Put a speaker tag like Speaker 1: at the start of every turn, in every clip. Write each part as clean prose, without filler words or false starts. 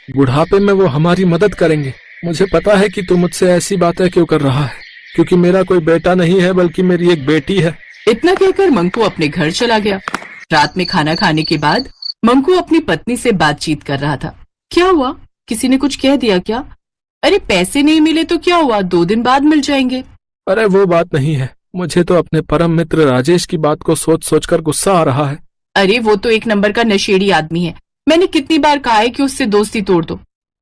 Speaker 1: बुढ़ापे में वो हमारी मदद करेंगे। मुझे पता है कि तू मुझसे ऐसी बातें क्यों कर रहा है, क्योंकि मेरा कोई बेटा नहीं है बल्कि मेरी एक बेटी है।
Speaker 2: इतना कहकर मंकू अपने घर चला गया। रात में खाना खाने के बाद मंकू अपनी पत्नी से बातचीत कर रहा था। क्या हुआ, किसी ने कुछ कह दिया क्या? अरे पैसे नहीं मिले तो क्या हुआ, 2 दिन बाद मिल जाएंगे।
Speaker 1: अरे वो बात नहीं है, मुझे तो अपने परम मित्र राजेश की बात को सोच सोच कर गुस्सा आ रहा है।
Speaker 2: अरे वो तो एक नंबर का नशेड़ी आदमी है, मैंने कितनी बार कहा है कि उससे दोस्ती तोड़ दो।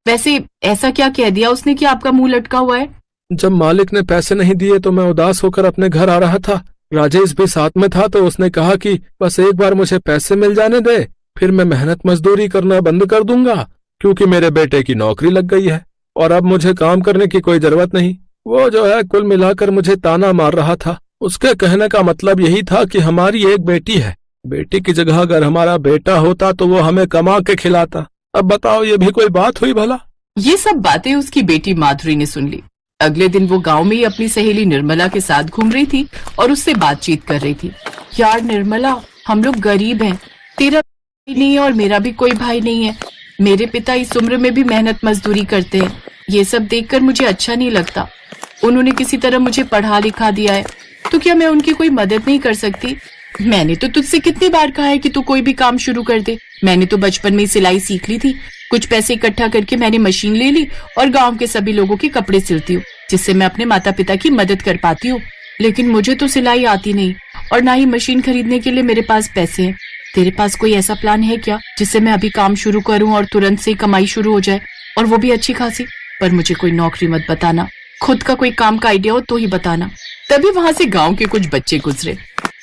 Speaker 2: वैसे ऐसा क्या कह दिया उसने कि आपका मुंह लटका हुआ है?
Speaker 1: जब मालिक ने पैसे नहीं दिए तो मैं उदास होकर अपने घर आ रहा था। राजेश भी साथ में था तो उसने कहा कि बस एक बार मुझे पैसे मिल जाने दे, फिर मैं मेहनत मजदूरी करना बंद कर दूंगा, क्योंकि मेरे बेटे की नौकरी लग गई है और अब मुझे काम करने की कोई जरूरत नहीं। वो जो है कुल मिलाकर मुझे ताना मार रहा था। उसके कहने का मतलब यही था कि हमारी एक बेटी है, बेटी की जगह अगर हमारा बेटा होता तो वो हमें कमा के खिलाता। अब बताओ, ये भी कोई बात हुई भला?
Speaker 2: ये सब बातें उसकी बेटी माधुरी ने सुन ली। अगले दिन वो गांव में ही अपनी सहेली निर्मला के साथ घूम रही थी और उससे बातचीत कर रही थी। यार निर्मला, हम लोग गरीब हैं, तेरा भाई नहीं है और मेरा भी कोई भाई नहीं है। मेरे पिता इस उम्र में भी मेहनत मजदूरी करते हैं, ये सब देखकर मुझे अच्छा नहीं लगता। उन्होंने किसी तरह मुझे पढ़ा लिखा दिया है, तो क्या मैं उनकी कोई मदद नहीं कर सकती? मैंने तो तुझसे कितनी बार कहा है कि तू कोई भी काम शुरू कर दे। मैंने तो बचपन में सिलाई सीख ली थी, कुछ पैसे इकट्ठा करके मैंने मशीन ले ली और गांव के सभी लोगों के कपड़े सिलती हूँ, जिससे मैं अपने माता पिता की मदद कर पाती हूँ। लेकिन मुझे तो सिलाई आती नहीं और ना ही मशीन खरीदने के लिए मेरे पास पैसे हैं। तेरे पास कोई ऐसा प्लान है क्या जिससे मैं अभी काम शुरू करूँ और तुरंत से कमाई शुरू हो जाए, और वो भी अच्छी खासी? पर मुझे कोई नौकरी मत बताना, खुद का कोई काम का आइडिया हो तो ही बताना। तभी वहाँ से गांव के कुछ बच्चे गुजरे।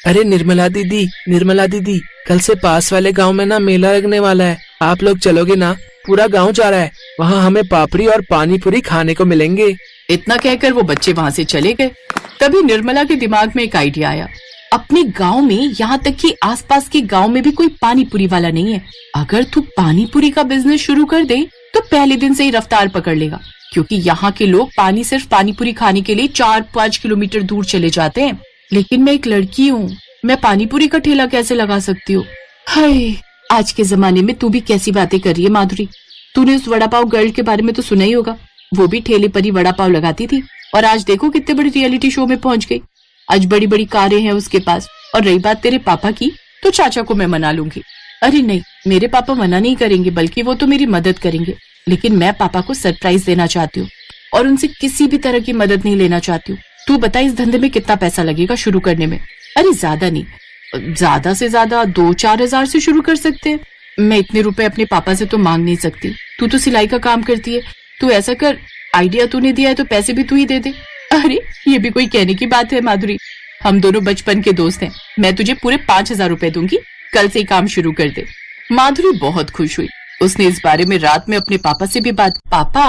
Speaker 3: अरे निर्मला दीदी, कल से पास वाले गांव में ना मेला लगने वाला है, आप लोग चलोगे ना? पूरा गांव जा रहा है, वहाँ हमें पापड़ी और पानी पूरी खाने को मिलेंगे।
Speaker 2: इतना कहकर वो बच्चे वहाँ से चले गए। तभी निर्मला के दिमाग में एक आइडिया आया। अपने गांव में, यहाँ तक कि आसपास के गांव में भी कोई पानी पूरी वाला नहीं है। अगर तू पानी पूरी का बिजनेस शुरू कर दे तो पहले दिन से ही रफ्तार पकड़ लेगा, क्योंकि यहाँ के लोग सिर्फ पानी पूरी खाने के लिए 4-5 किलोमीटर दूर चले जाते हैं। लेकिन मैं एक लड़की हूँ, मैं पानी पूरी का ठेला कैसे लगा सकती हूँ? हाय, आज के जमाने में तू भी कैसी बातें कर रही है माधुरी। तूने उस वड़ा पाव गर्ल के बारे में तो सुना ही होगा, वो भी ठेले पर ही वड़ा पाव लगाती थी और आज देखो कितने बड़ी रियलिटी शो में पहुंच गई। आज बड़ी बड़ी कारें हैं उसके पास। और रही बात तेरे पापा की, तो चाचा को मैं मना लूंगी। अरे नहीं, मेरे पापा मना नहीं करेंगे, बल्कि वो तो मेरी मदद करेंगे। लेकिन मैं पापा को सरप्राइज देना चाहती हूँ और उनसे किसी भी तरह की मदद नहीं लेना चाहती हूँ। तू बता, इस धंधे में कितना पैसा लगेगा शुरू करने में? अरे ज्यादा नहीं, ज्यादा से ज्यादा 2-4 हजार से शुरू कर सकते हैं। मैं इतने रुपए अपने पापा से तो मांग नहीं सकती। तू तो सिलाई का काम करती है, तू ऐसा कर, आइडिया तूने दिया है तो पैसे भी तू ही दे दे। अरे ये भी कोई कहने की बात है माधुरी, हम दोनों बचपन के दोस्त हैं। मैं तुझे पूरे 5,000 रुपए दूंगी, कल से ही काम शुरू कर दे। माधुरी बहुत खुश हुई। उसने इस बारे में रात में अपने पापा से भी बात। पापा,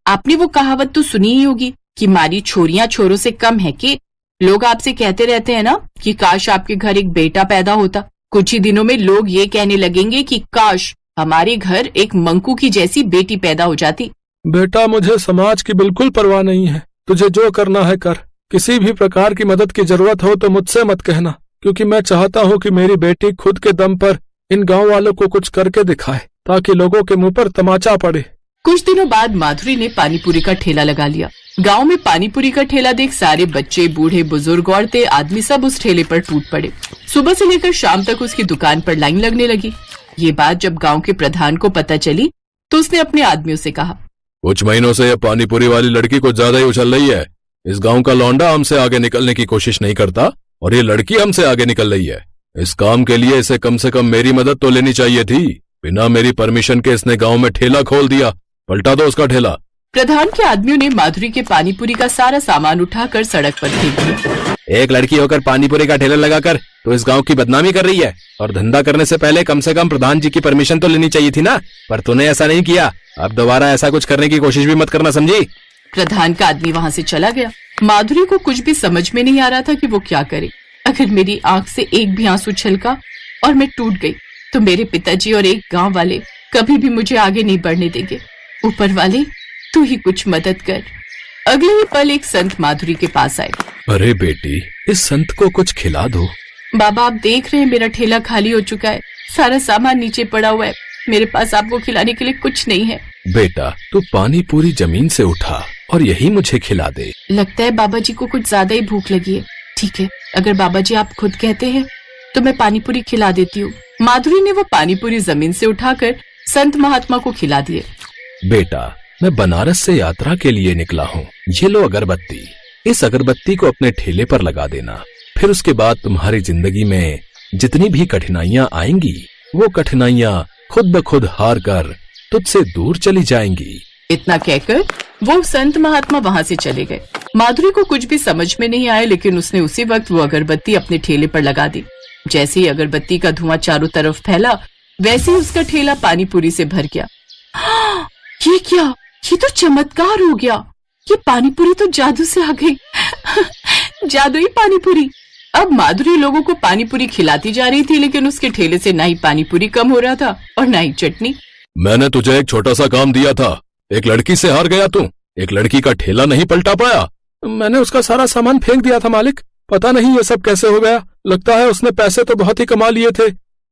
Speaker 2: आपने वो कहावत तो सुनी ही होगी कि हमारी छोरियां छोरों से कम है कि लोग आपसे कहते रहते हैं ना कि काश आपके घर एक बेटा पैदा होता। कुछ ही दिनों में लोग ये कहने लगेंगे कि काश हमारे घर एक मंकू की जैसी बेटी पैदा हो जाती।
Speaker 1: बेटा, मुझे समाज की बिल्कुल परवाह नहीं है, तुझे जो करना है कर। किसी भी प्रकार की मदद की जरूरत हो तो मुझसे मत कहना, क्योंकि मैं चाहता हूँ कि मेरी बेटी खुद के दम पर इन गांव वालों को कुछ करके दिखाए, ताकि लोगों के मुंह पर तमाचा पड़े।
Speaker 2: कुछ दिनों बाद माधुरी ने पानीपुरी का ठेला लगा लिया। गांव में पानीपुरी का ठेला देख सारे बच्चे, बूढ़े, बुजुर्ग, औरतें, आदमी सब उस ठेले पर टूट पड़े। सुबह से लेकर शाम तक उसकी दुकान पर लाइन लगने लगी। ये बात जब गांव के प्रधान को पता चली तो उसने अपने आदमियों से कहा,
Speaker 4: कुछ महीनों से यह पानीपुरी वाली लड़की कुछ ज्यादा ही उछल रही है। इस गांव का लौंडा हमसे आगे निकलने की कोशिश नहीं करता और ये लड़की हमसे आगे निकल रही है। इस काम के लिए इसे कम से कम मेरी मदद तो लेनी चाहिए थी। बिना मेरी परमिशन के इसने गांव में ठेला खोल दिया, पलटा दो उसका ठेला।
Speaker 2: प्रधान के आदमियों ने माधुरी के पानीपुरी का सारा सामान उठाकर सड़क पर फेंक दिया।
Speaker 4: एक लड़की होकर पानीपुरी का ठेला लगाकर तो इस गांव की बदनामी कर रही है, और धंधा करने से पहले कम से कम प्रधान जी की परमिशन तो लेनी चाहिए थी ना। पर तूने ऐसा नहीं किया, अब दोबारा ऐसा कुछ करने की कोशिश भी मत करना, समझी?
Speaker 2: प्रधान का आदमी वहाँ से चला गया। माधुरी को कुछ भी समझ में नहीं आ रहा था कि वो क्या करे। अगर मेरी आंख से एक भी आंसू छलका और मैं टूट गई तो मेरे पिताजी और एक गांव वाले कभी भी मुझे आगे नहीं बढ़ने देंगे। ऊपर वाले, तू ही कुछ मदद कर। अगले ही पल एक संत माधुरी के पास आए।
Speaker 4: अरे बेटी, इस संत को कुछ खिला दो।
Speaker 2: बाबा, आप देख रहे हैं मेरा ठेला खाली हो चुका है, सारा सामान नीचे पड़ा हुआ है। मेरे पास आपको खिलाने के लिए कुछ नहीं है।
Speaker 4: बेटा, तू पानी पूरी जमीन से उठा और यही मुझे खिला दे।
Speaker 2: लगता है बाबा जी को कुछ ज्यादा ही भूख लगी है। ठीक है, अगर बाबा जी आप खुद कहते हैं तो मैं पानी पूरी खिला देती हूँ। माधुरी ने वो पानी पूरी जमीन से उठाकर संत महात्मा को खिला दिए।
Speaker 4: बेटा, मैं बनारस से यात्रा के लिए निकला हूँ। ये लो अगरबत्ती। इस अगरबत्ती को अपने ठेले पर लगा देना। फिर उसके बाद तुम्हारी जिंदगी में जितनी भी कठिनाइयां आएंगी, वो कठिनाइयां खुद ब खुद हार कर तुझसे दूर चली जाएंगी।
Speaker 2: इतना कहकर वो संत महात्मा वहाँ से चले गए। माधुरी को कुछ भी समझ में नहीं आया, लेकिन उसने उसी वक्त वो अगरबत्ती अपने ठेले पर लगा दी। जैसे ही अगरबत्ती का धुआं चारों तरफ फैला, वैसे ही उसका ठेला पानी पूरी से भर गया। ये क्या? ये तो चमत्कार हो गया। ये पानी पूरी तो जादू से आ गई। जादुई पानी पूरी। अब माधुरी लोगों को पानी पूरी खिलाती जा रही थी, लेकिन उसके ठेले से ना ही पानी पूरी कम हो रहा था और ना ही चटनी।
Speaker 4: मैंने तुझे एक छोटा सा काम दिया था, एक लड़की से हार गया तू। एक लड़की का ठेला नहीं पलटा पाया।
Speaker 1: मैंने उसका सारा सामान फेंक दिया था मालिक। पता नहीं ये सब कैसे हो गया। लगता है उसने पैसे तो बहुत ही कमा लिए थे,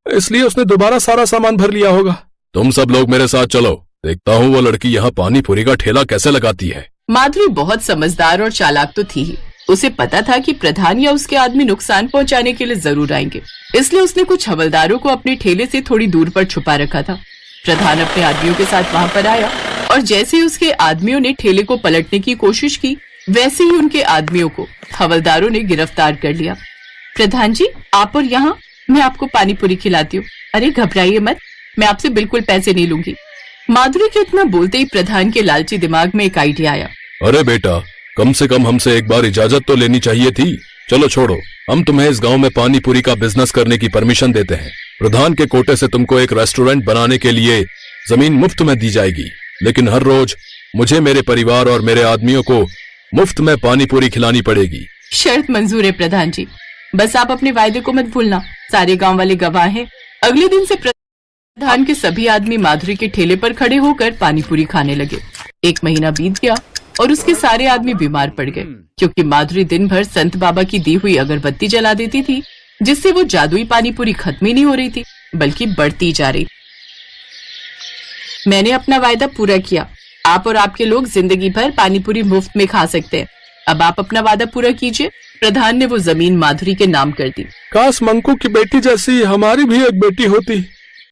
Speaker 1: इसलिए उसने दोबारा सारा सामान भर लिया होगा।
Speaker 4: तुम सब लोग मेरे साथ चलो, देखता हूँ वो लड़की यहाँ पानी पूरी का ठेला कैसे लगाती है।
Speaker 2: माधुरी बहुत समझदार और चालाक तो थी ही। उसे पता था कि प्रधान या उसके आदमी नुकसान पहुंचाने के लिए जरूर आएंगे, इसलिए उसने कुछ हवलदारों को अपने ठेले से थोड़ी दूर पर छुपा रखा था। प्रधान अपने आदमियों के साथ वहां पर आया और जैसे ही उसके आदमियों ने ठेले को पलटने की कोशिश की, वैसे ही उनके आदमियों को हवलदारों ने गिरफ्तार कर लिया। प्रधान जी, आप और यहाँ, मैं आपको पानी पूरी खिलाती हूँ। अरे घबराइए मत, मैं आपसे बिल्कुल पैसे नहीं लूंगी। माधुरी के इतना बोलते ही प्रधान के लालची दिमाग में एक आइडिया आया।
Speaker 4: अरे बेटा, कम से कम हमसे एक बार इजाजत तो लेनी चाहिए थी। चलो छोड़ो, हम तुम्हें इस गांव में पानी पूरी का बिजनेस करने की परमिशन देते हैं। प्रधान के कोटे से तुमको एक रेस्टोरेंट बनाने के लिए जमीन मुफ्त में दी जाएगी, लेकिन हर रोज मुझे, मेरे परिवार और मेरे आदमियों को मुफ्त में पानी पूरी खिलानी पड़ेगी।
Speaker 2: शर्त मंजूर है प्रधान जी, बस आप अपने वायदे को मत भूलना। सारे गांव वाले गवाह हैं। अगले दिन से प्रधान के सभी आदमी माधुरी के ठेले पर खड़े होकर पानी पूरी खाने लगे। 1 महीना बीत गया और उसके सारे आदमी बीमार पड़ गए, क्योंकि माधुरी दिन भर संत बाबा की दी हुई अगरबत्ती जला देती थी, जिससे वो जादुई पानी पूरी खत्म ही नहीं हो रही थी, बल्कि बढ़ती जा रही। मैंने अपना वायदा पूरा किया। आप और आपके लोग जिंदगी भर पानी पूरी मुफ्त में खा सकते हैं। अब आप अपना वादा पूरा कीजिए। प्रधान ने वो जमीन माधुरी के नाम कर दी।
Speaker 1: काश मंकू की बेटी जैसी हमारी भी एक बेटी होती।